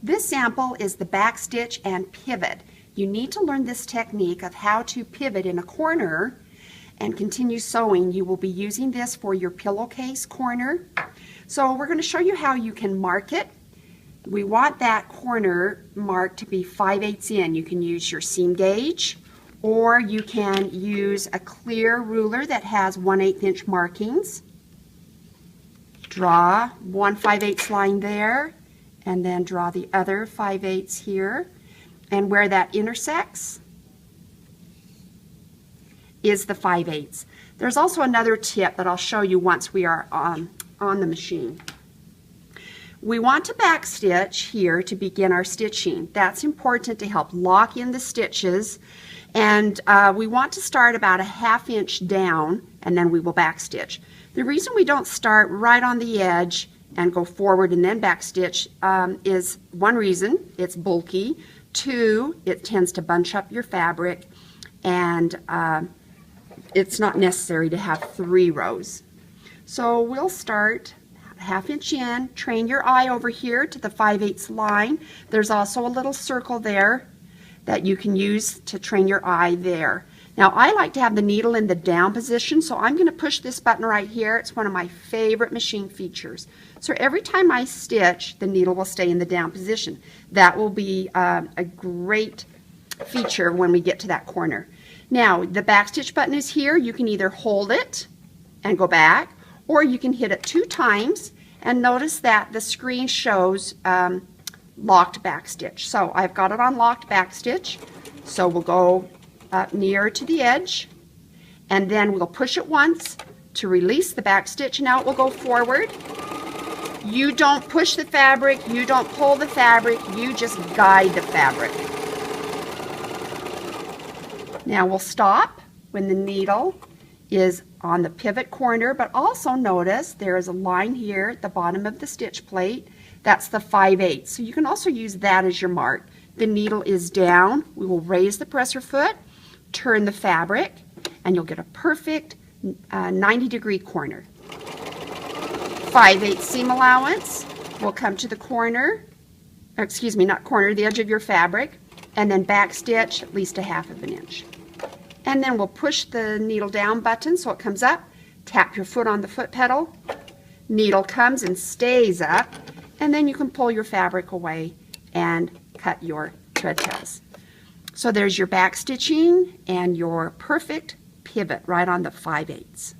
This sample is the back stitch and pivot. You need to learn this technique of how to pivot in a corner and continue sewing. You will be using this for your pillowcase corner. So we're going to show you how you can mark it. We want that corner marked to be 5/8 in. You can use your seam gauge, or you can use a clear ruler that has 1/8 inch markings. Draw one 5/8 line there, and then draw the other 5/8 here. And where that intersects is the 5/8. There's also another tip that I'll show you once we are on the machine. We want to back stitch here to begin our stitching. That's important to help lock in the stitches, and we want to start about a 1/2 inch down, and then we will back stitch. The reason we don't start right on the edge and go forward and then back stitch is one reason: it's bulky. Two, it tends to bunch up your fabric, and it's not necessary to have 3 rows. So we'll start 1/2 inch in. Train your eye over here to the 5/8 line. There's also a little circle there that you can use to train your eye there. Now I like to have the needle in the down position, so I'm going to push this button right here. It's one of my favorite machine features. So every time I stitch, the needle will stay in the down position. That will be a great feature when we get to that corner. Now the back stitch button is here. You can either hold it and go back, or you can hit it 2 times, and notice that the screen shows locked back stitch. So I've got it on locked back stitch. So we'll go up near to the edge, and then we'll push it once to release the back stitch. Now it will go forward. You don't push the fabric, you don't pull the fabric, you just guide the fabric. Now we'll stop when the needle is on the pivot corner, but also notice there is a line here at the bottom of the stitch plate. That's the 5/8. So you can also use that as your mark. The needle is down. We will raise the presser foot, turn the fabric, and you'll get a perfect 90-degree corner. 5/8 seam allowance will come to the corner, or excuse me, not corner, the edge of your fabric, and then back stitch at least a 1/2 inch. And then we'll push the needle down button so it comes up, tap your foot on the foot pedal, needle comes and stays up, and then you can pull your fabric away and cut your thread tails. So there's your back stitching and your perfect pivot right on the 5/8.